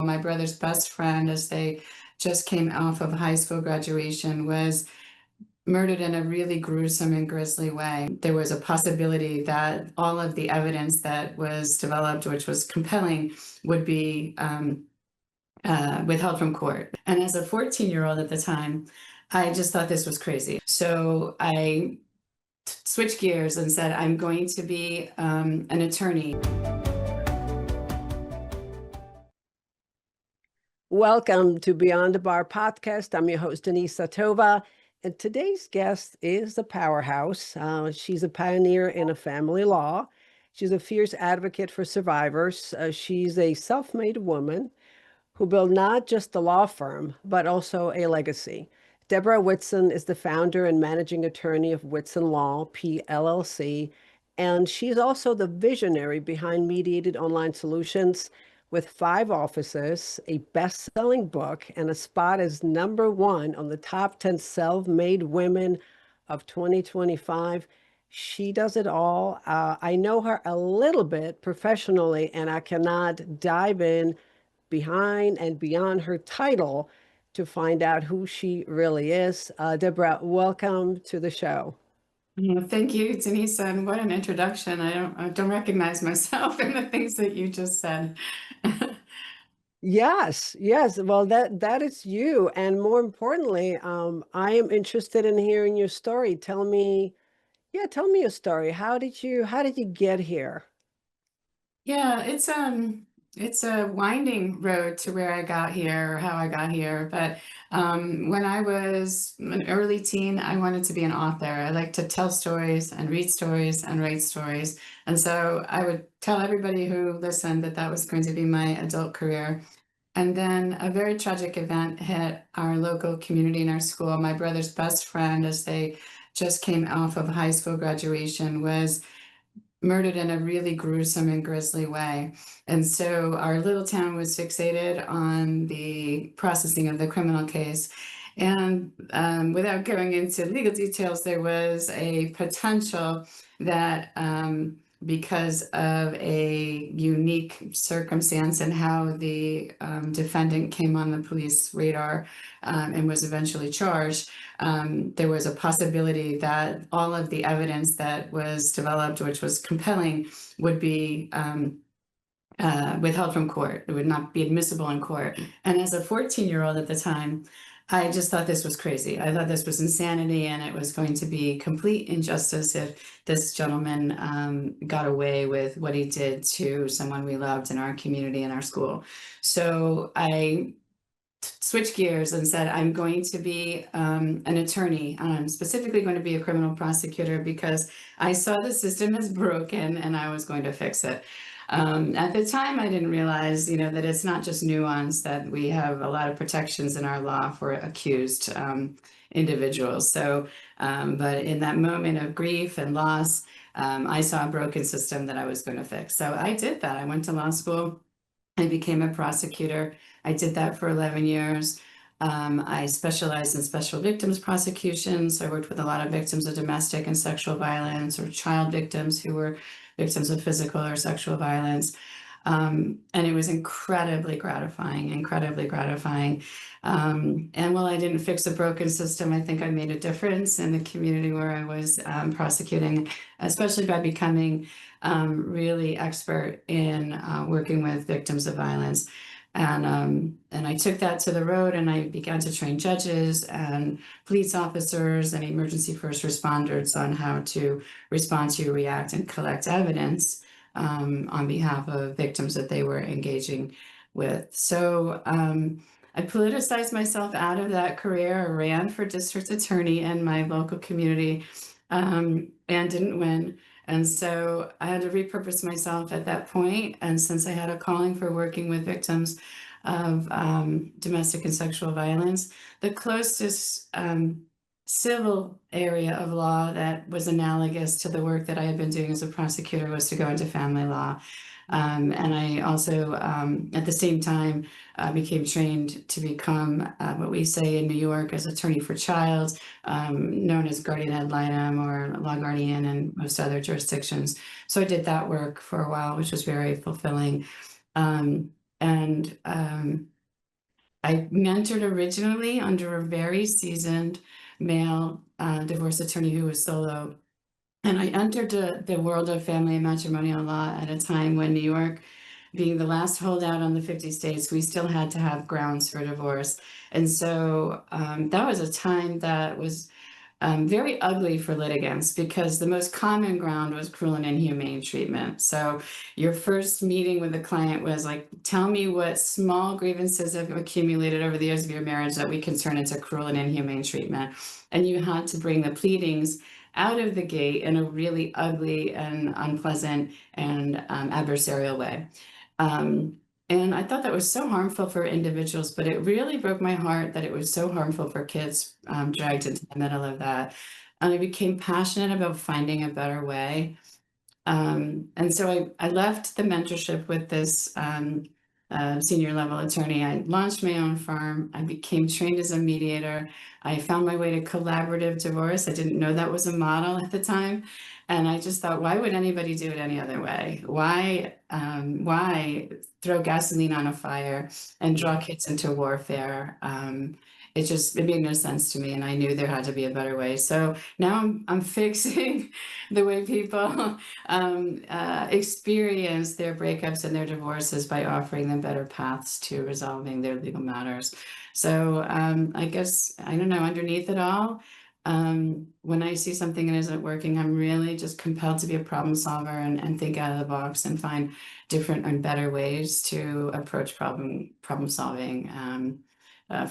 My brother's best friend, as they just came off of high school graduation, was murdered in a really gruesome and grisly way. There was a possibility that all of the evidence that was developed, which was compelling, would be withheld from court. And as a 14-year-old at the time, I just thought this was crazy. So I switched gears and said, I'm going to be an attorney. Welcome to Beyond the Bar podcast. I'm your host, Denisa Tova, and today's guest is a powerhouse. She's a pioneer in family law. She's a fierce advocate for survivors. She's a self-made woman who built not just a law firm, but also a legacy. Debra Whitson is the founder and managing attorney of Whitson Law PLLC, and she's also the visionary behind Mediated Online Solutions, with 5 offices, a best-selling book, and a spot as #1 on the top 10 self-made women of 2025. She does it all. I know her a little bit professionally, and I cannot dive in behind and beyond her title to find out who she really is. Debra, welcome to the show. Thank you, Denisa, and what an introduction. I don't recognize myself in the things that you just said. Yes. Well, that is you. And more importantly, I am interested in hearing your story. Tell me your story. How did you get here? Yeah, it's a winding road to where I got here, or how I got here. But when I was an early teen, I wanted to be an author. I like to tell stories and read stories and write stories. And so I would tell everybody who listened that that was going to be my adult career. And then a very tragic event hit our local community in our school. My brother's best friend, as they just came off of high school graduation, was murdered in a really gruesome and grisly way. And so our little town was fixated on the processing of the criminal case. And without going into legal details, there was a potential that because of a unique circumstance and how the defendant came on the police radar and was eventually charged, there was a possibility that all of the evidence that was developed, which was compelling, would be withheld from court. It would not be admissible in court. And as a 14-year-old at the time, I just thought this was crazy. I thought this was insanity, and it was going to be complete injustice if this gentleman got away with what he did to someone we loved in our community and our school. So I switched gears and said, I'm going to be an attorney. I'm specifically going to be a criminal prosecutor because I saw the system as broken and I was going to fix it. At the time, I didn't realize, that it's not just nuance, that we have a lot of protections in our law for accused individuals. So, but in that moment of grief and loss, I saw a broken system that I was going to fix. So I did that. I went to law school. I became a prosecutor. I did that for 11 years. I specialized in special victims prosecutions. I worked with a lot of victims of domestic and sexual violence, or child victims who were victims of physical or sexual violence. And it was incredibly gratifying. And while I didn't fix a broken system, I think I made a difference in the community where I was prosecuting, especially by becoming really expert in working with victims of violence. And I took that to the road, and I began to train judges and police officers and emergency first responders on how to respond to, react, and collect evidence on behalf of victims that they were engaging with. So I politicized myself out of that career. I ran for district attorney in my local community and didn't win. And so I had to repurpose myself at that point. And since I had a calling for working with victims of domestic and sexual violence, the closest civil area of law that was analogous to the work that I had been doing as a prosecutor was to go into family law. And I also, at the same time, became trained to become what we say in New York as attorney for child, known as guardian ad litem or law guardian in most other jurisdictions. So I did that work for a while, which was very fulfilling. And I mentored originally under a very seasoned male divorce attorney who was solo. And I entered the world of family and matrimonial law at a time when New York, being the last holdout on the 50 states, we still had to have grounds for divorce. And so that was a time that was very ugly for litigants because the most common ground was cruel and inhumane treatment. So your first meeting with the client was like, tell me what small grievances have accumulated over the years of your marriage that we can turn into cruel and inhumane treatment. And you had to bring the pleadings out of the gate in a really ugly and unpleasant and adversarial way. And I thought that was so harmful for individuals, but it really broke my heart that it was so harmful for kids dragged into the middle of that. And I became passionate about finding a better way. And so I left the mentorship with this senior level attorney. I launched my own firm. I became trained as a mediator. I found my way to collaborative divorce. I didn't know that was a model at the time. And I just thought, why would anybody do it any other way? Why throw gasoline on a fire and draw kids into warfare? It made no sense to me, and I knew there had to be a better way. So now I'm fixing the way people experience their breakups and their divorces by offering them better paths to resolving their legal matters. So I guess, I don't know, underneath it all, when I see something that isn't working, I'm really just compelled to be a problem solver and think out of the box and find different and better ways to approach problem solving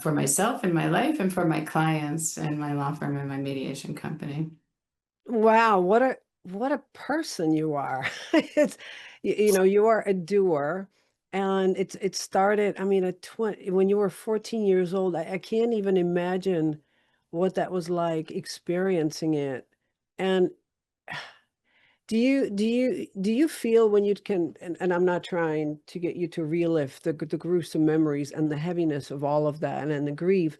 for myself in my life and for my clients and my law firm and my mediation company. Wow, what a person you are. It's you know, you are a doer, and it started, I mean, at 20 when you were 14 years old. I can't even imagine what that was like experiencing it. And do you feel when you can, and I'm not trying to get you to relive the gruesome memories and the heaviness of all of that and the grief,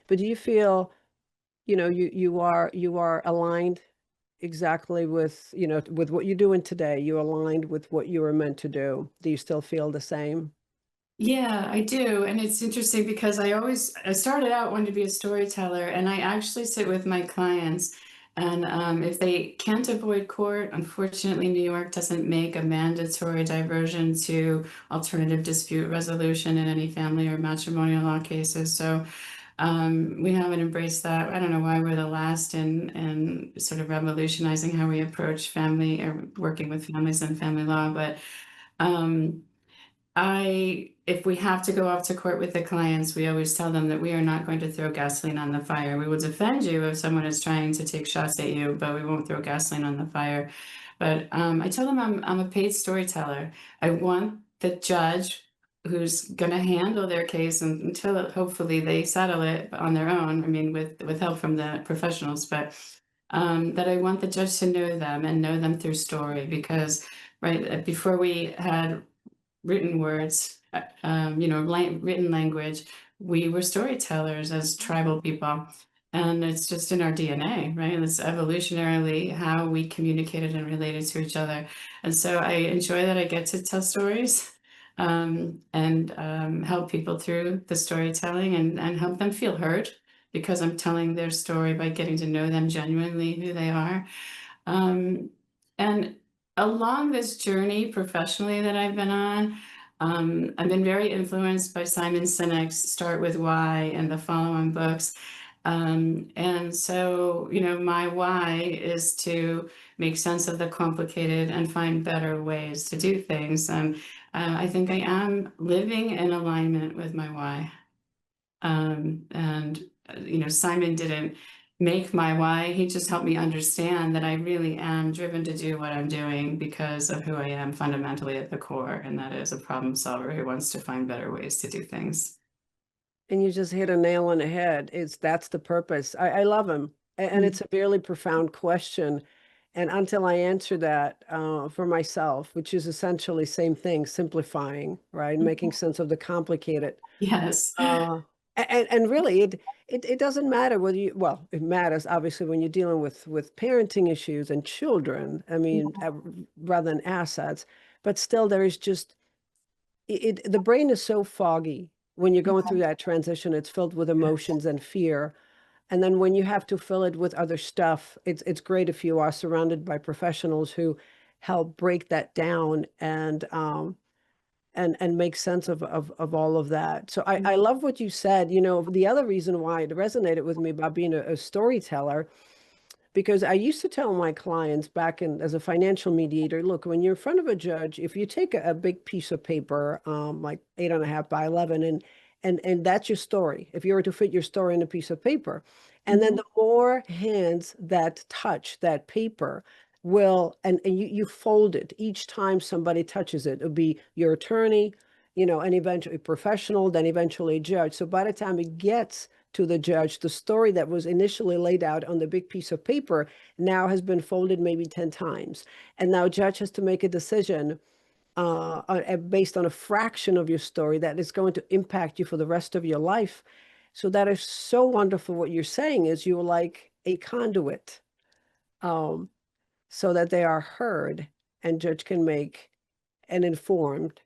but do you feel, you are aligned exactly with, with what you're doing today? You aligned with what you were meant to do. Do you still feel the same? Yeah, I do. And it's interesting because I started out wanting to be a storyteller, and I actually sit with my clients. And if they can't avoid court, unfortunately, New York doesn't make a mandatory diversion to alternative dispute resolution in any family or matrimonial law cases. So we haven't embraced that. I don't know why we're the last in sort of revolutionizing how we approach family or working with families and family law. But um, if we have to go off to court with the clients, we always tell them that we are not going to throw gasoline on the fire. We will defend you if someone is trying to take shots at you, but we won't throw gasoline on the fire. But I tell them I'm a paid storyteller. I want the judge who's going to handle their case until hopefully they settle it on their own. I mean, with help from the professionals, but that I want the judge to know them and know them through story, because right before we had written words, written language, we were storytellers as tribal people. And it's just in our DNA, right? It's evolutionarily how we communicated and related to each other. And so I enjoy that I get to tell stories and help people through the storytelling and help them feel heard, because I'm telling their story by getting to know them genuinely, who they are. And along this journey professionally that I've been on, I've been very influenced by Simon Sinek's Start With Why and the follow-on books. And so, my why is to make sense of the complicated and find better ways to do things. And I think I am living in alignment with my why. And Simon didn't make my why. He just helped me understand that I really am driven to do what I'm doing because of who I am fundamentally at the core, and that is a problem solver who wants to find better ways to do things. And you just hit a nail on the head. That's the purpose. I love him. And it's a really profound question. And until I answer that for myself, which is essentially same thing, simplifying, right? Making sense of the complicated. Yes. And really, it doesn't matter whether well, it matters obviously when you're dealing with parenting issues and children. I mean, rather than assets, but still there is just, the brain is so foggy when you're going through that transition. It's filled with emotions and fear. And then when you have to fill it with other stuff, it's great if you are surrounded by professionals who help break that down and make sense of all of that. So I love what you said. The other reason why it resonated with me about being a storyteller, because I used to tell my clients back as a financial mediator, look, when you're in front of a judge, if you take a big piece of paper, like 8.5 by 11, and that's your story, if you were to fit your story in a piece of paper, and then the more hands that touch that paper and you fold it each time somebody touches it. It'll be your attorney, and eventually professional, then eventually a judge. So by the time it gets to the judge, the story that was initially laid out on the big piece of paper now has been folded maybe 10 times. And now judge has to make a decision based on a fraction of your story that is going to impact you for the rest of your life. So that is so wonderful. What you're saying is you're like a conduit, so that they are heard and judge can make an informed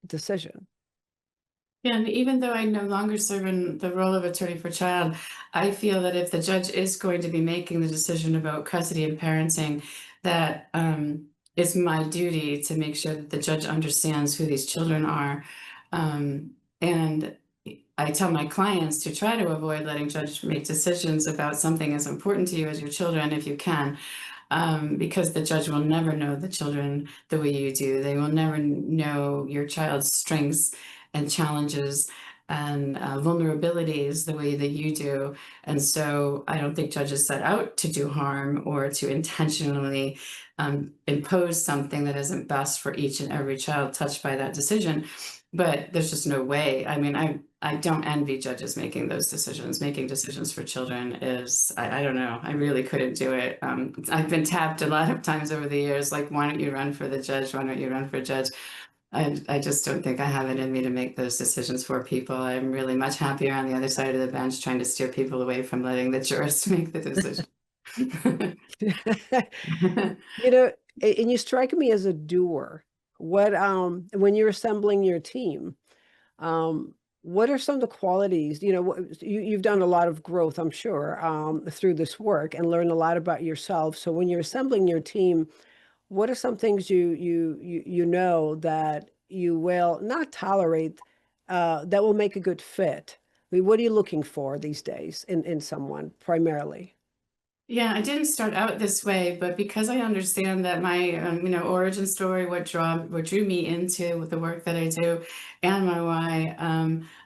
decision. Yeah, and even though I no longer serve in the role of attorney for child, I feel that if the judge is going to be making the decision about custody and parenting, that it's my duty to make sure that the judge understands who these children are. And I tell my clients to try to avoid letting judge make decisions about something as important to you as your children if you can. Because the judge will never know the children the way you do. They will never know your child's strengths and challenges and vulnerabilities the way that you do. And so I don't think judges set out to do harm or to intentionally impose something that isn't best for each and every child touched by that decision. But there's just no way. I mean, I don't envy judges making those decisions. Making decisions for children is, I don't know, I really couldn't do it. I've been tapped a lot of times over the years, like, why don't you run for the judge? Why don't you run for judge? I just don't think I have it in me to make those decisions for people. I'm really much happier on the other side of the bench trying to steer people away from letting the jurist make the decision. And you strike me as a doer. What when you're assembling your team, what are some of the qualities? You've done a lot of growth, I'm sure, through this work and learned a lot about yourself. So when you're assembling your team, what are some things you know that you will not tolerate, that will make a good fit? I mean, what are you looking for these days in someone primarily? Yeah, I didn't start out this way, but because I understand that my origin story, what drew me into the work that I do, and my why,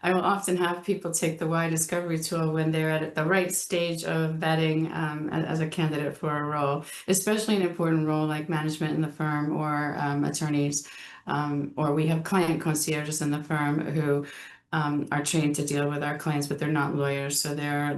I will often have people take the why discovery tool when they're at the right stage of vetting as a candidate for a role, especially an important role like management in the firm or attorneys, or we have client concierges in the firm who are trained to deal with our clients, but they're not lawyers, so they're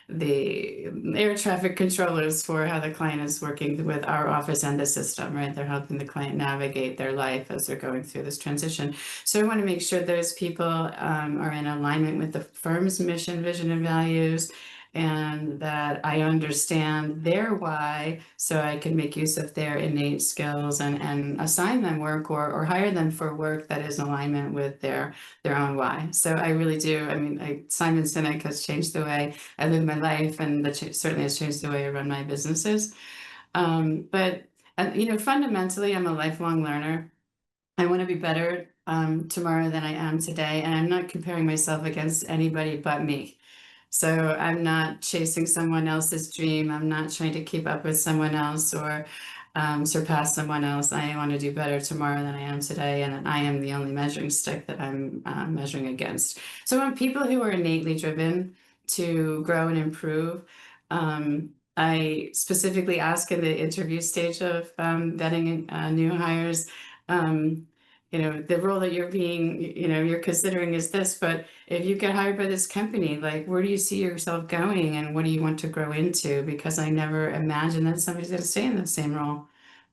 the air traffic controllers for how the client is working with our office and the system, right? They're helping the client navigate their life as they're going through this transition. So I want to make sure those people are in alignment with the firm's mission, vision, and values, and that I understand their why, so I can make use of their innate skills and assign them work or hire them for work that is in alignment with their own why. So I really do. I mean, Simon Sinek has changed the way I live my life, and that certainly has changed the way I run my businesses. But fundamentally, I'm a lifelong learner. I want to be better tomorrow than I am today, and I'm not comparing myself against anybody but me. So I'm not chasing someone else's dream. I'm not trying to keep up with someone else or surpass someone else. I want to do better tomorrow than I am today, and I am the only measuring stick that I'm measuring against. So I want people who are innately driven to grow and improve. I specifically ask in the interview stage of vetting new hires, the role that you're considering is this, but if you get hired by this company, like, where do you see yourself going and what do you want to grow into? Because I never imagined that somebody's going to stay in the same role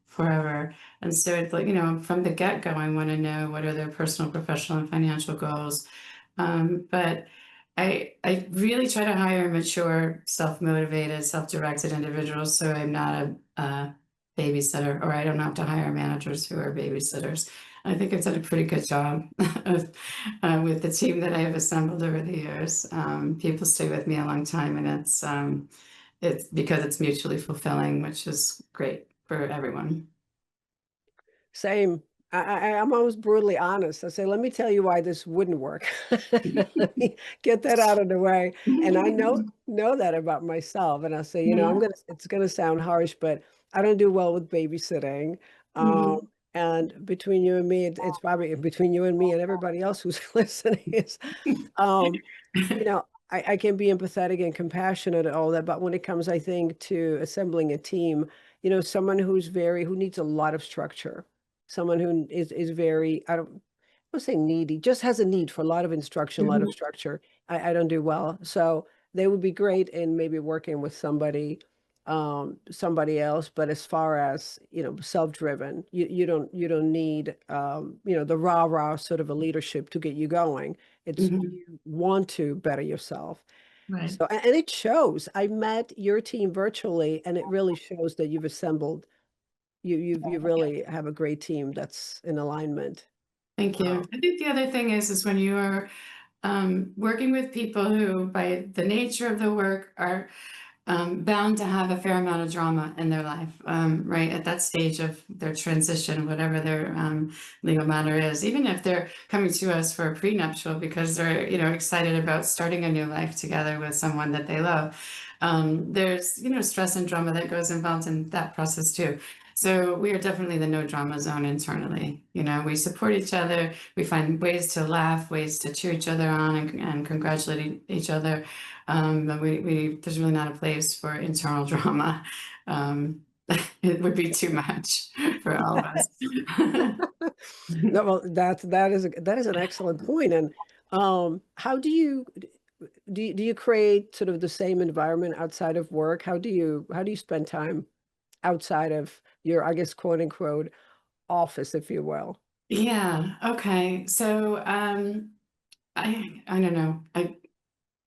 forever. And so it's like, from the get-go, I want to know what are their personal, professional, and financial goals. But I really try to hire mature, self-motivated, self-directed individuals, so I'm not a babysitter, or I don't have to hire managers who are babysitters. I think I've done a pretty good job of, with the team that I have assembled over the years. People stay with me a long time, and it's because it's mutually fulfilling, which is great for everyone. Same. I'm always brutally honest. I say, let me tell you why this wouldn't work. Let me get that out of the way. And I know that about myself. And I say, it's gonna sound harsh, but I don't do well with babysitting. Um, Mhm. and between you and me, it's probably between you and me and everybody else who's listening is, um, I can be empathetic and compassionate and all that, but when it comes, I think, to assembling a team, someone who needs a lot of structure, someone who is very, I don't want to say needy, just has a need for a lot of instruction, a lot of Mhm. structure. I don't do well. So they would be great in maybe working with somebody else. But as far as, self-driven, you don't need, the rah-rah sort of a leadership to get you going. It's Mhm. you want to better yourself. Right. So, and it shows. I met your team virtually, and it really shows that you've assembled. You really have a great team that's in alignment. Thank you. I think the other thing is when you are working with people who, by the nature of the work, are bound to have a fair amount of drama in their life, right at that stage of their transition, whatever their legal matter is, even if they're coming to us for a prenuptial because they're, excited about starting a new life together with someone that they love. There's, stress and drama that goes involved in that process too. So we are definitely the no drama zone internally. We support each other. We find ways to laugh, ways to cheer each other on and congratulate each other. But there's really not a place for internal drama. Um, it would be too much for all of us. No, well, that is an excellent point. And how do you create sort of the same environment outside of work? How do you spend time outside of your, I guess, quote unquote, office, if you will? Yeah. Okay. So I don't know.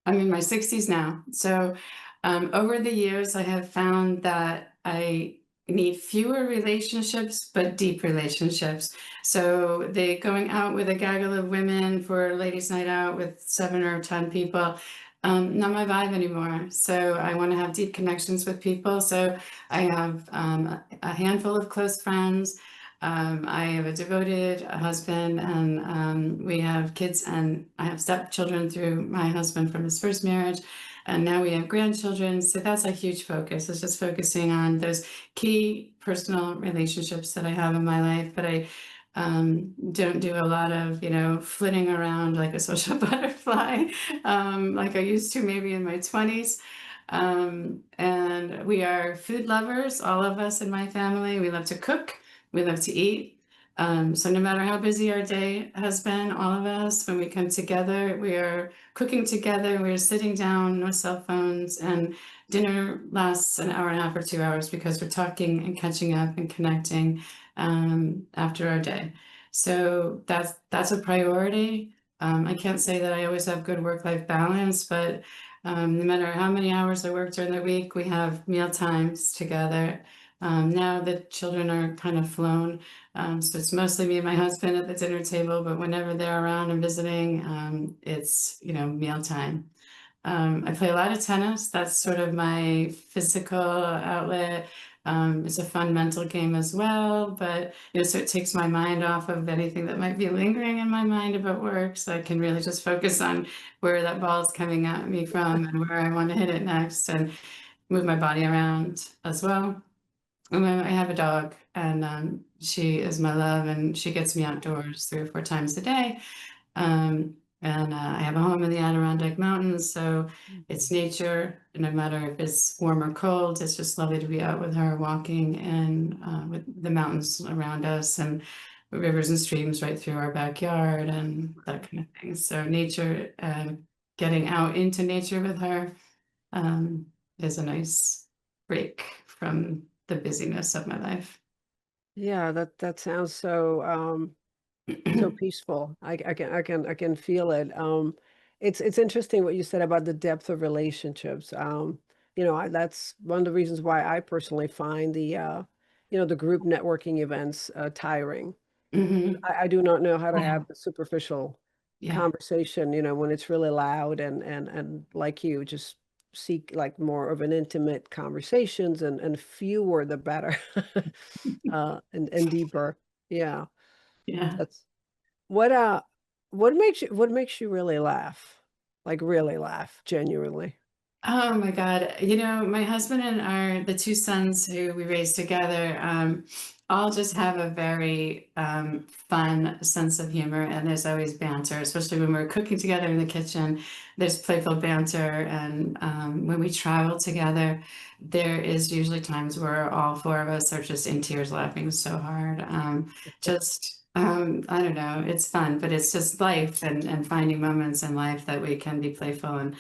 I'm in my 60s now. So over the years, I have found that I need fewer relationships, but deep relationships. So they going out with a gaggle of women for ladies' night out with 7 or 10 people, not my vibe anymore. So I want to have deep connections with people. So I have a handful of close friends. I have a devoted husband, and we have kids, and I have stepchildren through my husband from his first marriage. And now we have grandchildren. So that's a huge focus. It's just focusing on those key personal relationships that I have in my life. But I don't do a lot of, flitting around like a social butterfly, like I used to maybe in my 20s. And we are food lovers, all of us in my family. We love to cook. We love to eat. So no matter how busy our day has been, all of us, when we come together, we are cooking together, we're sitting down, no cell phones, and dinner lasts an hour and a half or 2 hours because we're talking and catching up and connecting after our day. So that's a priority. I can't say that I always have good work-life balance, but no matter how many hours I work during the week, we have meal times together. Now the children are kind of flown, so it's mostly me and my husband at the dinner table, but whenever they're around and visiting, it's, mealtime. I play a lot of tennis. That's sort of my physical outlet. It's a fun mental game as well, but so it takes my mind off of anything that might be lingering in my mind about work, so I can really just focus on where that ball is coming at me from and where I want to hit it next, and move my body around as well. And then I have a dog, and she is my love, and she gets me outdoors 3 or 4 times a day. And I have a home in the Adirondack Mountains, so it's nature. No matter if it's warm or cold, it's just lovely to be out with her, walking and with the mountains around us, and rivers and streams right through our backyard, and that kind of thing. So nature, getting out into nature with her um, is a nice break from the busyness of my life. Yeah, that sounds so peaceful. I can feel it. It's interesting what you said about the depth of relationships. That's one of the reasons why I personally find the group networking events tiring. Mhm. I do not know how to Yeah. have the superficial Yeah. conversation, when it's really loud and like you just seek like more of an intimate conversations and fewer the better. And deeper. Yeah. Yeah. That's what what makes you really laugh? Like really laugh genuinely. Oh my God. My husband and the two sons who we raised together, all just have a very fun sense of humor. And there's always banter, especially when we're cooking together in the kitchen. There's playful banter. And when we travel together, there is usually times where all four of us are just in tears laughing so hard. I don't know, it's fun, but it's just life and finding moments in life that we can be playful and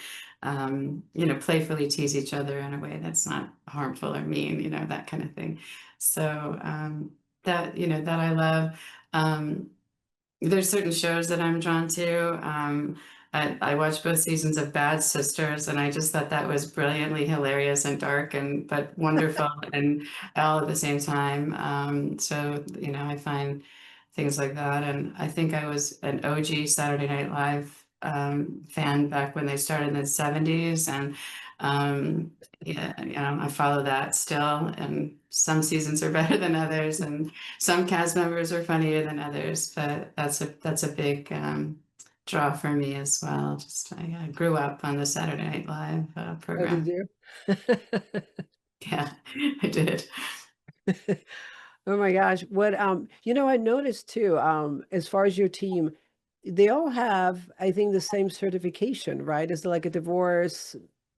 playfully tease each other in a way that's not harmful or mean, that kind of thing. So that I love. Um, there's certain shows that I'm drawn to. I watched both seasons of Bad Sisters, and I just thought that was brilliantly hilarious and dark and but wonderful and all at the same time. So I find things like that, and I think I was an OG Saturday Night Live fan back when they started in the '70s, and yeah, I follow that still, and some seasons are better than others, and some cast members are funnier than others, but that's a big draw for me as well. Just I grew up on the Saturday Night Live Oh, did program. you? Yeah, I did. Oh my gosh. I noticed too, as far as your team, they all have, I think, the same certification, right? Is it like a divorce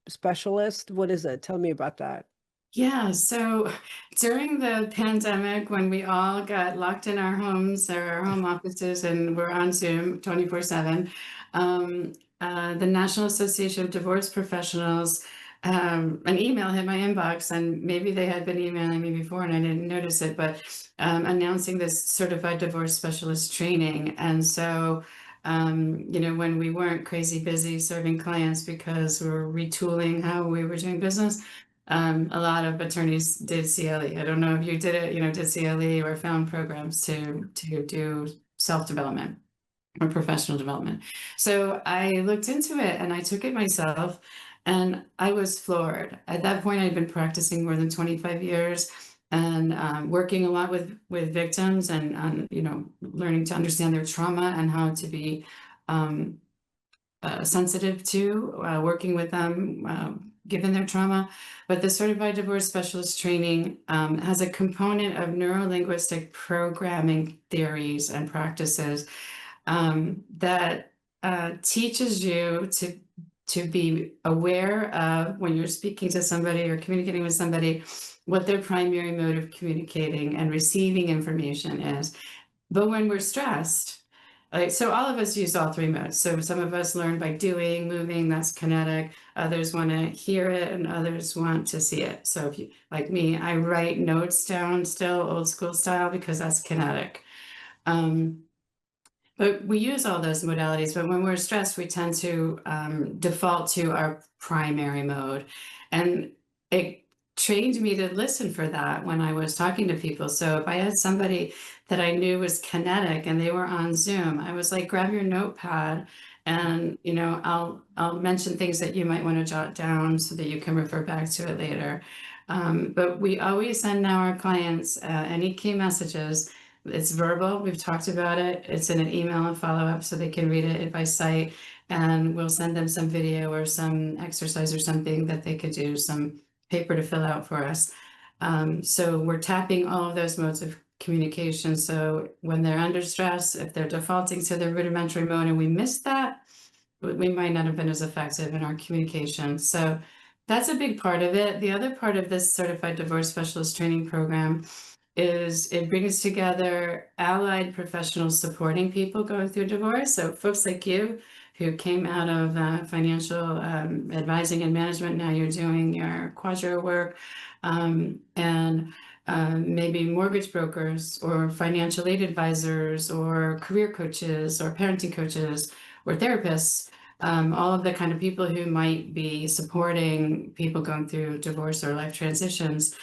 specialist? What is it? Tell me about that. Yeah, so during the pandemic, when we all got locked in our homes or our home offices and we're on Zoom 24/7, um, the National Association of Divorce Professionals, an email hit my inbox, and maybe they had been emailing me before and I didn't notice it, but announcing this certified divorce specialist training. And so, when we weren't crazy busy serving clients because we were retooling how we were doing business, a lot of attorneys did CLE. I don't know if you did it, did CLE or found programs to do self-development or professional development. So I looked into it and I took it myself, and I was floored. At that point, I'd been practicing more than 25 years and working a lot with victims and learning to understand their trauma and how to be um, sensitive to working with them given their trauma. But the certified divorce specialist training has a component of neuro-linguistic programming theories and practices that teaches you to be aware of when you're speaking to somebody or communicating with somebody, what their primary mode of communicating and receiving information is. But when we're stressed, so all of us use all three modes. So some of us learn by doing, moving, that's kinetic. Others want to hear it and others want to see it. So if you, like me, I write notes down still old school style because that's kinetic. But we use all those modalities, but when we're stressed, we tend to default to our primary mode. And it trained me to listen for that when I was talking to people. So if I had somebody that I knew was kinetic and they were on Zoom, I was like, grab your notepad and I'll mention things that you might want to jot down so that you can refer back to it later. But we always send now our clients any key messages. It's verbal. We've talked about it. It's in an email and follow up so they can read it by sight. And we'll send them some video or some exercise or something that they could do, some paper to fill out for us. So we're tapping all of those modes of communication. So when they're under stress, if they're defaulting to their rudimentary mode and we miss that, we might not have been as effective in our communication. So that's a big part of it. The other part of this certified divorce specialist training program is it brings together allied professionals supporting people going through divorce. So folks like you who came out of financial advising and management, now you're doing your Quadro work, and maybe mortgage brokers or financial aid advisors or career coaches or parenting coaches or therapists, all of the kind of people who might be supporting people going through divorce or life transitions.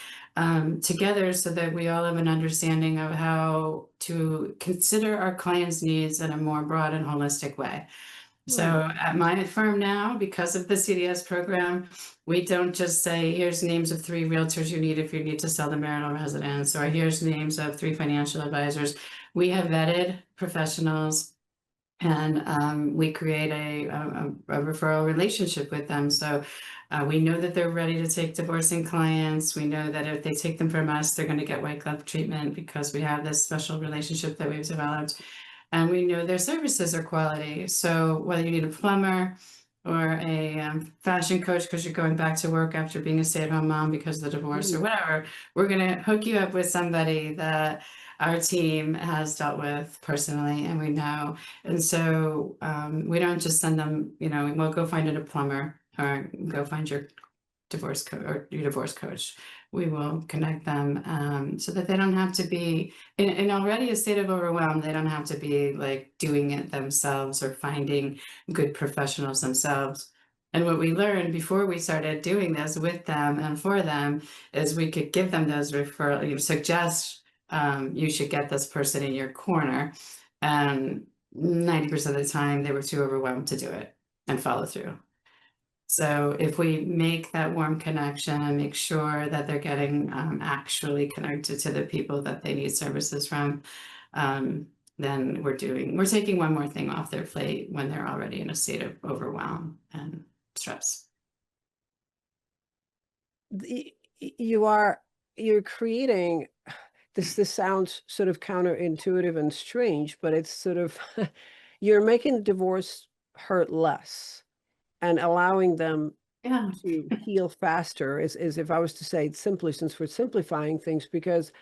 together so that we all have an understanding of how to consider our clients' needs in a more broad and holistic way. So at my firm now, because of the CDS program, we don't just say, here's names of 3 realtors you need if you need to sell the marital residence, or here's names of 3 financial advisors. We have vetted professionals, and we create a referral relationship with them. So we know that they're ready to take divorcing clients. We know that if they take them from us, they're going to get white glove treatment because we have this special relationship that we've developed. And we know their services are quality. So whether you need a plumber or a fashion coach because you're going back to work after being a stay-at-home mom because of the divorce or whatever, we're going to hook you up with somebody that our team has dealt with personally and we know. And so we don't just send them, we won't go find a plumber or go find your divorce coach or your divorce coach. We will connect them so that they don't have to be in already a state of overwhelm. They don't have to be like doing it themselves or finding good professionals themselves. And what we learned before we started doing this with them and for them is we could give them those referrals, suggest you should get this person in your corner. And 90% of the time they were too overwhelmed to do it and follow through. So if we make that warm connection and make sure that they're getting actually connected to the people that they need services from, then we're taking one more thing off their plate when they're already in a state of overwhelm and stress. You're creating this sounds sort of counterintuitive and strange, but it's sort of you're making divorce hurt less and allowing them Yeah. to heal faster is if I was to say it simply, since we're simplifying things, because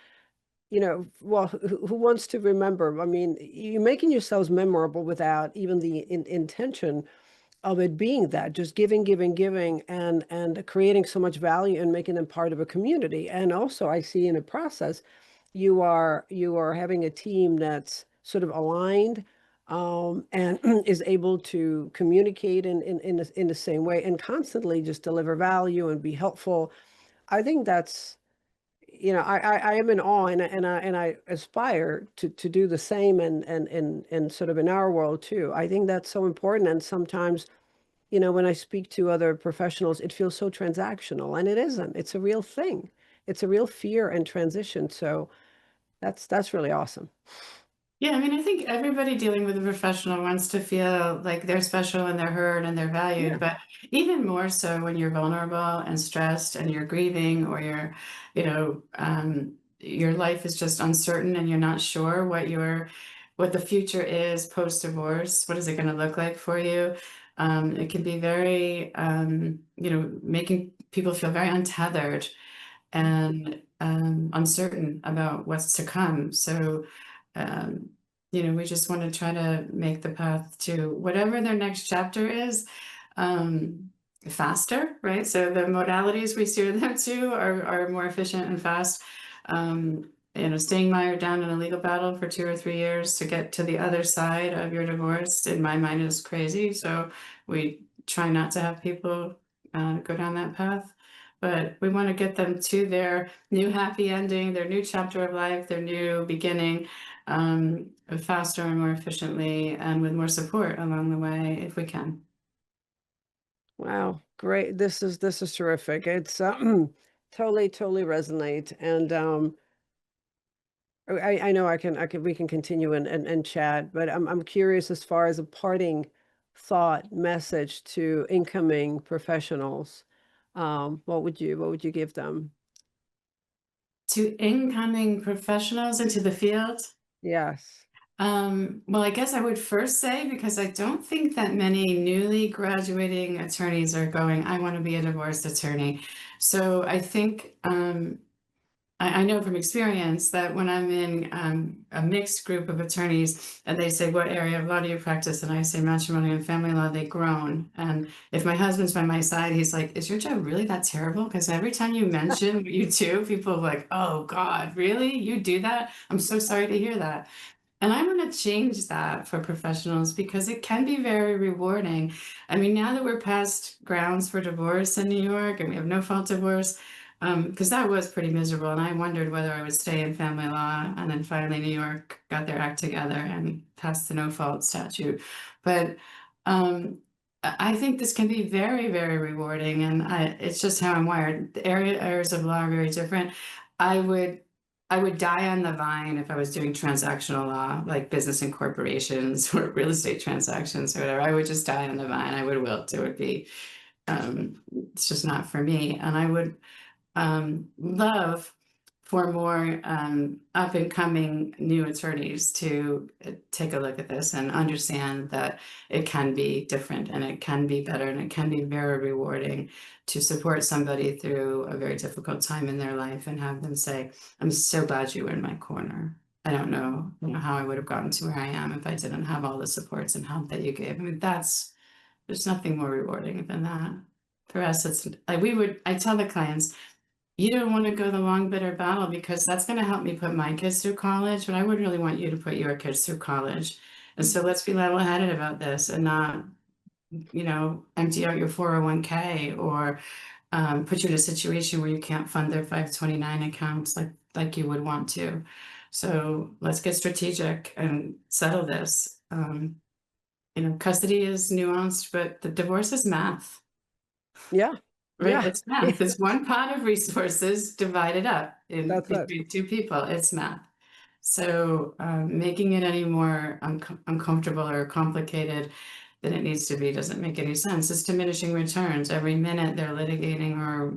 well, who wants to remember? I mean, you're making yourselves memorable without even the intention of it being that, just giving, and creating so much value and making them part of a community. And also I see in a process, you are having a team that's sort of aligned and is able to communicate in the same way and constantly just deliver value and be helpful. I think that's, I am in awe and I aspire to do the same and sort of in our world too. I think that's so important. And sometimes, when I speak to other professionals, it feels so transactional, and it isn't. It's a real thing. It's a real fear and transition. So that's really awesome. Yeah, I mean, I think everybody dealing with a professional wants to feel like they're special and they're heard and they're valued, Yeah. but even more so when you're vulnerable and stressed and you're grieving or your life is just uncertain and you're not sure what the future is post-divorce. What is it going to look like for you? It can be very, making people feel very untethered and uncertain about what's to come. So, we just want to try to make the path to whatever their next chapter is faster, right? So the modalities we steer them to are more efficient and fast. Staying mired down in a legal battle for 2 or 3 years to get to the other side of your divorce, in my mind, is crazy. So we try not to have people go down that path. But we want to get them to their new happy ending, their new chapter of life, their new beginning, faster and more efficiently, and with more support along the way if we can. Wow, great. This is terrific. It's totally resonate. And I know we can continue and chat, but I'm curious as far as a parting thought message to incoming professionals. What would you give them? To incoming professionals into the field, Yes. well, I guess I would first say, because I don't think that many newly graduating attorneys are going, I want to be a divorced attorney. So I think I know from experience that when I'm in a mixed group of attorneys and they say, what area of law do you practice? And I say matrimony and family law, they groan. And if my husband's by my side, he's like, is your job really that terrible? Because every time you mention what you do, people are like, oh God, really? You do that? I'm so sorry to hear that. And I want to change that for professionals because it can be very rewarding. I mean, now that we're past grounds for divorce in New York and we have no fault divorce, because that was pretty miserable, and I wondered whether I would stay in family law, and then finally New York got their act together and passed the no-fault statute. But I think this can be very, very rewarding, and it's just how I'm wired. The areas of law are very different. I would I would die on the vine if I was doing transactional law, like business and corporations or real estate transactions or whatever. I would just die on the vine. I would wilt. It would be, it's just not for me. And I would love for more up and coming new attorneys to take a look at this and understand that it can be different and it can be better and it can be very rewarding to support somebody through a very difficult time in their life and have them say, I'm so glad you were in my corner. I don't know, how I would have gotten to where I am if I didn't have all the supports and help that you gave. I mean, there's nothing more rewarding than that. For us, it's like I tell the clients, you don't want to go the long, bitter battle because that's going to help me put my kids through college, but I would really want you to put your kids through college. And so let's be level-headed about this and not, empty out your 401k or put you in a situation where you can't fund their 529 accounts like you would want to. So let's get strategic and settle this. Custody is nuanced, but the divorce is math. Yeah. Right, Yeah. it's math. It's one pot of resources divided up in That's it. between two people. It's math. So making it any more uncomfortable or complicated than it needs to be doesn't make any sense. It's diminishing returns. Every minute they're litigating or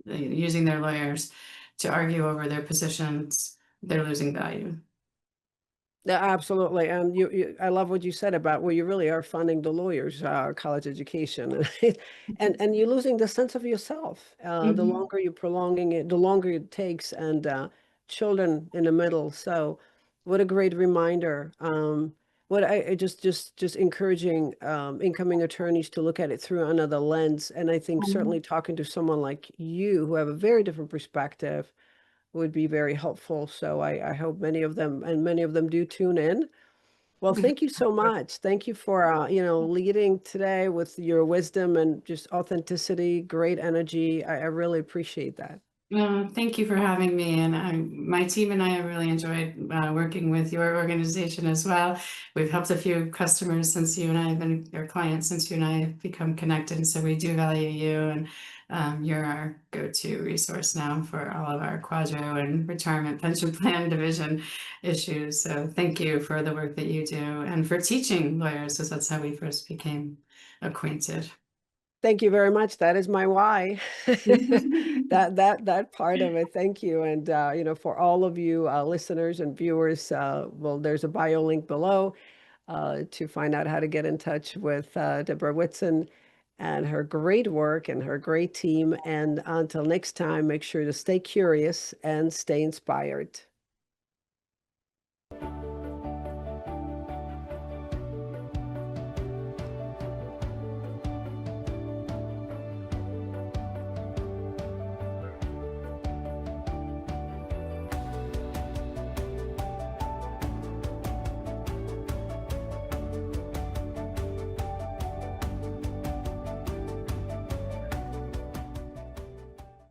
using their lawyers to argue over their positions, they're losing value. Yeah, absolutely. And I love what you said about where you really are funding the lawyers' college education, and you're losing the sense of yourself. The Mhm. longer you're prolonging it, the longer it takes, and children in the middle. So, what a great reminder. What I just encouraging incoming attorneys to look at it through another lens. And I think certainly talking to someone like you who have a very different perspective would be very helpful. So I hope many of them do tune in. Well, thank you so much. Thank you for, leading today with your wisdom and just authenticity, great energy. I really appreciate that. Thank you for having me, and my team and I have really enjoyed working with your organization as well. We've helped a few customers since you and I have been your clients since you and I have become connected, and so we do value you, and you're our go-to resource now for all of our quadro and retirement pension plan division issues. So thank you for the work that you do and for teaching lawyers, because that's how we first became acquainted. Thank you very much. That is my why. That part of it. Thank you. And for all of you listeners and viewers, well, there's a bio link below to find out how to get in touch with Debra Whitson and her great work and her great team. And until next time, make sure to stay curious and stay inspired.